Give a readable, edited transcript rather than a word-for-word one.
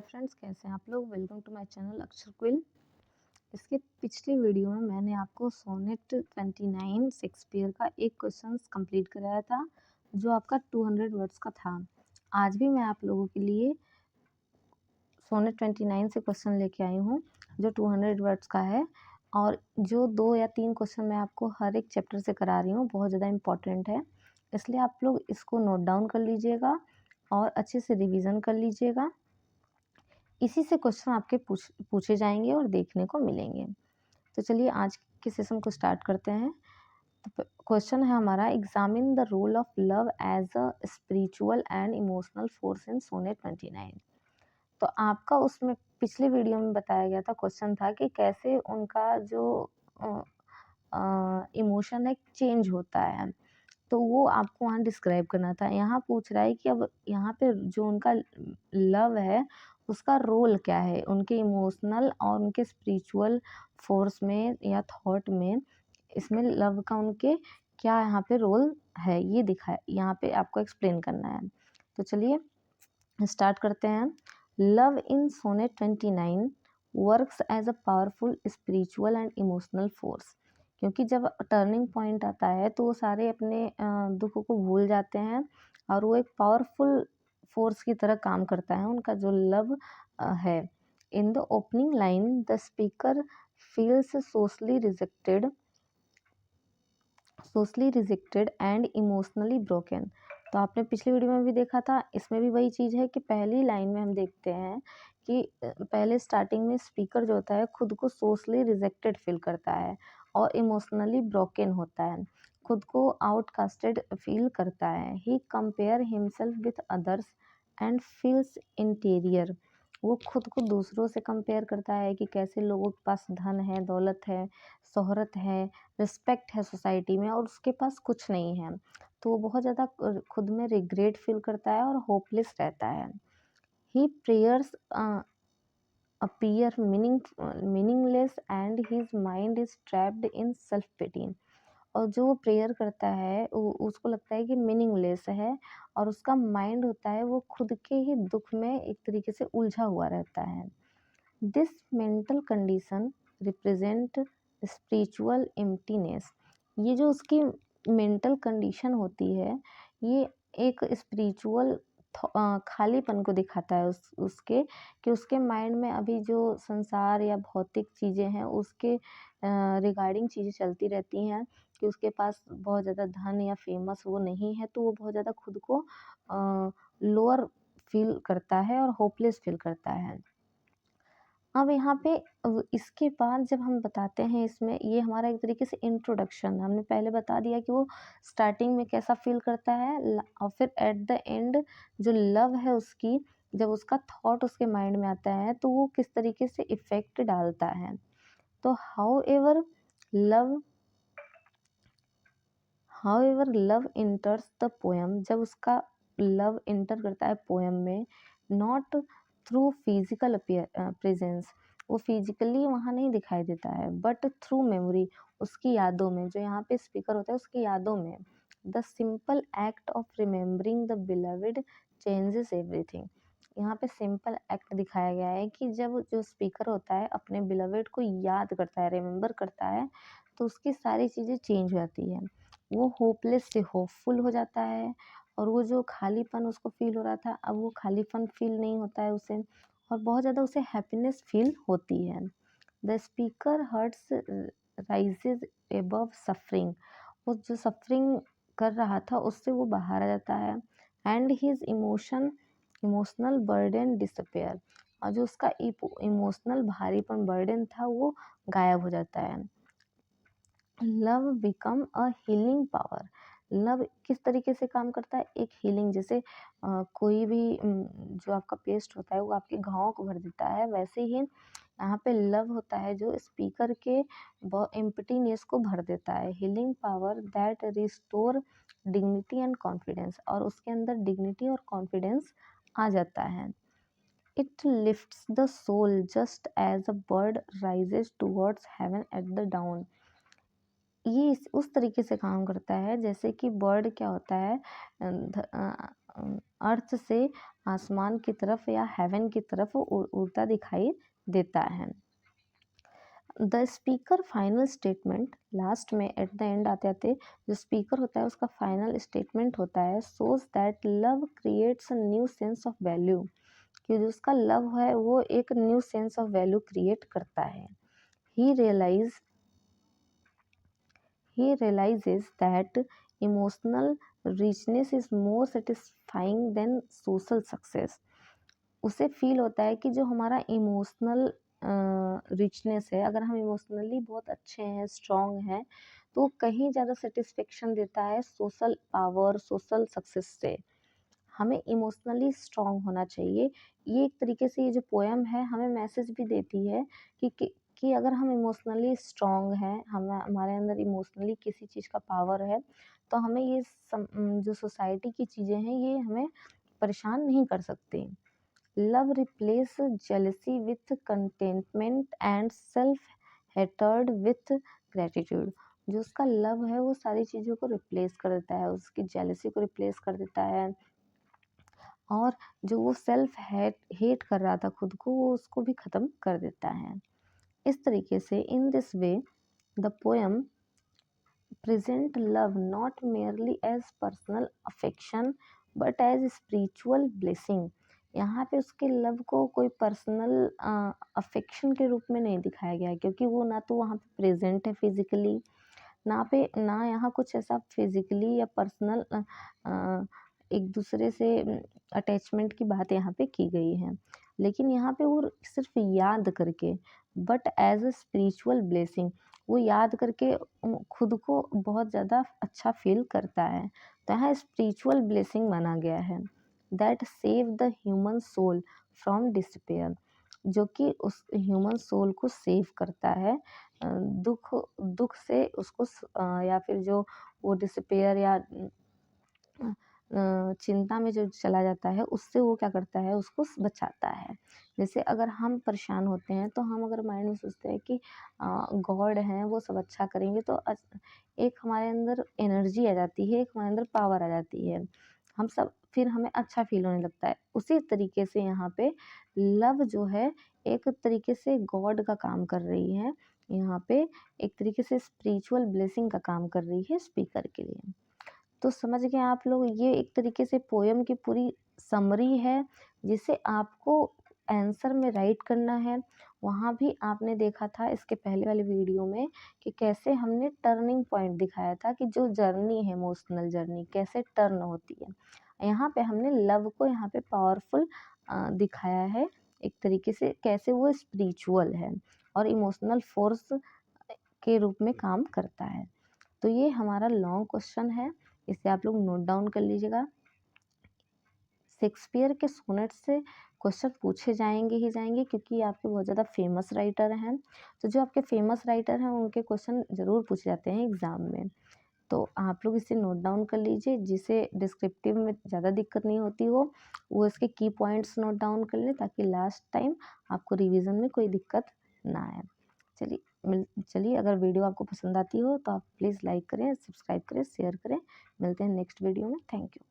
Friends, कैसे हैं आप लोग। वेलकम टू माय चैनल अक्षर क्विल। इसके पिछले वीडियो में मैंने आपको सोनेट 29 शेक्सपियर का एक क्वेश्चन कंप्लीट कराया था जो आपका 200 वर्ड्स का था। आज भी मैं आप लोगों के लिए सोनेट 29 से क्वेश्चन लेके आई हूँ जो 200 वर्ड्स का है, और जो 2 या 3 क्वेश्चन मैं आपको हर एक चैप्टर से करा रही हूँ, बहुत ज़्यादा इम्पॉर्टेंट है। इसलिए आप लोग इसको नोट डाउन कर लीजिएगा और अच्छे से रिविज़न कर लीजिएगा। इसी से क्वेश्चन आपके पूछे जाएंगे और देखने को मिलेंगे। तो चलिए आज के सेशन को स्टार्ट करते हैं। तो क्वेश्चन है हमारा, examine the role of love as a spiritual and emotional force in sonnet 29। तो आपका उसमें पिछले वीडियो में बताया गया था, क्वेश्चन था कि कैसे उनका जो इमोशन है चेंज होता है, तो वो आपको वहाँ डिस्क्राइब करना था। यहाँ पूछ रहा है कि अब यहाँ पे जो उनका लव है उसका रोल क्या है उनके इमोशनल और उनके स्पिरिचुअल फोर्स में या थॉट में। इसमें लव का उनके क्या यहाँ पे रोल है ये दिखा, यहाँ पे आपको एक्सप्लेन करना है। तो चलिए स्टार्ट करते हैं। Love in sonnet 29 works as a powerful spiritual and emotional force. क्योंकि जब टर्निंग पॉइंट आता है तो वो सारे अपने दुखों को भूल जाते हैं और वो एक पावरफुल फोर्स की तरह काम करता है उनका जो लव है। In the opening line the speaker feels socially rejected and emotionally broken. तो आपने पिछली वीडियो में भी देखा था, इसमें भी वही चीज़ है कि पहली लाइन में हम देखते हैं कि पहले स्टार्टिंग में स्पीकर जो होता है खुद को सोशली रिजेक्टेड फील करता है और इमोशनली ब्रोकन होता है, खुद को आउटकास्टेड फील करता है। He compare himself with others and feels inferior. वो खुद को दूसरों से कंपेयर करता है कि कैसे लोगों के पास धन है, दौलत है, शोहरत है, रिस्पेक्ट है सोसाइटी में, और उसके पास कुछ नहीं है। तो वो बहुत ज़्यादा खुद में रिग्रेट फील करता है और होपलेस रहता है। He prayers appear meaningless and his mind is trapped in self pity. और जो वो प्रेयर करता है उसको लगता है कि मीनिंगलेस है, और उसका माइंड होता है वो खुद के ही दुख में एक तरीके से उलझा हुआ रहता है। This mental condition represent spiritual emptiness. ये जो उसकी मेंटल कंडीशन होती है ये एक स्पिरिचुअल खालीपन को दिखाता है उसके, कि उसके माइंड में अभी जो संसार या भौतिक चीज़ें हैं उसके रिगार्डिंग चीज़ें चलती रहती हैं, कि उसके पास बहुत ज़्यादा धन या फेमस वो नहीं है, तो वो बहुत ज़्यादा खुद को लोअर फील करता है और होपलेस फील करता है। अब यहाँ पे इसके बाद जब हम बताते हैं, इसमें ये हमारा एक तरीके से इंट्रोडक्शन, हमने पहले बता दिया कि वो स्टार्टिंग में कैसा फील करता है और फिर एट द एंड जो लव है उसकी, जब उसका थॉट उसके माइंड में आता है तो वो किस तरीके से इफ़ेक्ट डालता है। तो love how ever love इंटर्स the poem, जब उसका लव इंटर करता है पोएम में, नॉट थ्रू फिजिकल प्रेजेंस, वो फिजिकली वहाँ नहीं दिखाई देता है, बट थ्रू मेमोरी, उसकी यादों में, जो यहाँ पे स्पीकर होता है उसकी यादों में। The simple act of remembering the beloved changes everything. यहाँ पे सिंपल एक्ट दिखाया गया है कि जब जो स्पीकर होता है अपने बिलविड को याद करता है, रिमेम्बर करता है, तो उसकी सारी चीज़ें चेंज हो जाती है। वो होपलेस से होपफुल हो जाता है, और वो जो खालीपन उसको फील हो रहा था अब वो खालीपन फील नहीं होता है उसे, और बहुत ज़्यादा उसे हैप्पीनेस फील होती है। The speaker heart's rises above suffering, वो जो सफरिंग कर रहा था उससे वो बाहर आ जाता है। And his emotional burden disappear, और जो उसका इमोशनल भारीपन बर्डन था वो गायब हो जाता है। Love become a healing power, love किस तरीके से काम करता है, एक हीलिंग, जैसे कोई भी जो आपका पेस्ट होता है वो आपके घावों को भर देता है, वैसे ही यहाँ पे लव होता है जो स्पीकर के एम्प्टीनेस को भर देता है। Healing power that restore dignity and confidence, और उसके अंदर डिग्निटी और कॉन्फिडेंस आ जाता है। It lifts the soul just as a bird rises towards heaven at the dawn. ये उस तरीके से काम करता है जैसे कि बर्ड क्या होता है, अर्थ से आसमान की तरफ या हेवन की तरफ वो उड़ता दिखाई देता है। The speaker final statement, last में एट द एंड आते आते जो स्पीकर होता है उसका फाइनल स्टेटमेंट होता है, shows that love creates a new sense of value, कि जो उसका लव है वो एक new sense of value create करता है। He realizes that emotional richness is more satisfying than social success। उसे फील होता है कि जो हमारा इमोशनल रिचनेस है, अगर हम इमोशनली बहुत अच्छे हैं, स्ट्रांग हैं, तो कहीं ज़्यादा सेटिस्फेक्शन देता है सोशल पावर, सोशल सक्सेस से। हमें इमोशनली स्ट्रांग होना चाहिए। ये एक तरीके से ये जो पोएम है हमें मैसेज भी देती है कि अगर हम इमोशनली स्ट्रांग हैं, हमारे अंदर इमोशनली किसी चीज़ का पावर है, तो हमें ये जो सोसाइटी की चीज़ें हैं ये हमें परेशान नहीं कर सकती। Love replace jealousy with containment and self hatred with gratitude. जो उसका लव है वो सारी चीज़ों को रिप्लेस कर देता है, उसकी जेलसी को रिप्लेस कर देता है, और जो वो सेल्फ हेट कर रहा था खुद को, वो उसको भी ख़त्म कर देता है। इस तरीके से in this way the poem present love not merely as personal affection but as spiritual blessing. यहाँ पे उसके लव को कोई पर्सनल अफेक्शन के रूप में नहीं दिखाया गया है, क्योंकि वो ना तो वहाँ पे प्रेजेंट है फिजिकली, ना यहाँ कुछ ऐसा फिजिकली या पर्सनल एक दूसरे से अटैचमेंट की बात यहाँ पे की गई है, लेकिन यहाँ पे वो सिर्फ याद करके, but as a spiritual blessing, वो याद करके खुद को बहुत ज़्यादा अच्छा फील करता है। तो यहाँ स्पिरिचुअल ब्लेसिंग माना गया है, that save the human soul from despair, जो कि उस ह्यूमन सोल को सेव करता है दुख दुख से उसको या फिर जो वो डिस्पेयर या चिंता में जो चला जाता है उससे वो क्या करता है, उसको बचाता है। जैसे अगर हम परेशान होते हैं तो हम अगर माइंड में सोचते हैं कि गॉड हैं वो सब अच्छा करेंगे, तो एक हमारे अंदर एनर्जी आ जाती है, एक हमारे अंदर पावर आ जाती है, हम सब फिर हमें अच्छा फील होने लगता है। उसी तरीके से यहाँ पे लव जो है एक तरीके से गॉड का काम कर रही है, यहाँ पे एक तरीके से स्पिरिचुअल ब्लेसिंग का काम कर रही है स्पीकर के लिए। तो समझ गए आप लोग, ये एक तरीके से पोएम की पूरी समरी है जिसे आपको आंसर में राइट करना है। वहाँ भी आपने देखा था इसके पहले वाले वीडियो में कि कैसे हमने टर्निंग पॉइंट दिखाया था कि जो जर्नी है, इमोशनल जर्नी कैसे टर्न होती है। यहाँ पे हमने लव को यहाँ पे पावरफुल दिखाया है, एक तरीके से कैसे वो स्पिरिचुअल है और इमोशनल फोर्स के रूप में काम करता है। तो ये हमारा लॉन्ग क्वेश्चन है, इसे आप लोग नोट डाउन कर लीजिएगा। शेक्सपियर के सोनेट से क्वेश्चन पूछे जाएंगे ही जाएंगे, क्योंकि आपके बहुत ज़्यादा फेमस राइटर हैं। तो जो आपके फेमस राइटर हैं उनके क्वेश्चन ज़रूर पूछे जाते हैं एग्ज़ाम में। तो आप लोग इसे नोट डाउन कर लीजिए, जिसे डिस्क्रिप्टिव में ज़्यादा दिक्कत नहीं होती हो, वो इसके की पॉइंट्स नोट डाउन कर लें ताकि लास्ट टाइम आपको रिवीजन में कोई दिक्कत ना आए। चलिए अगर वीडियो आपको पसंद आती हो तो आप प्लीज़ लाइक करें, सब्सक्राइब करें, शेयर करें। मिलते हैं नेक्स्ट वीडियो में। Thank you.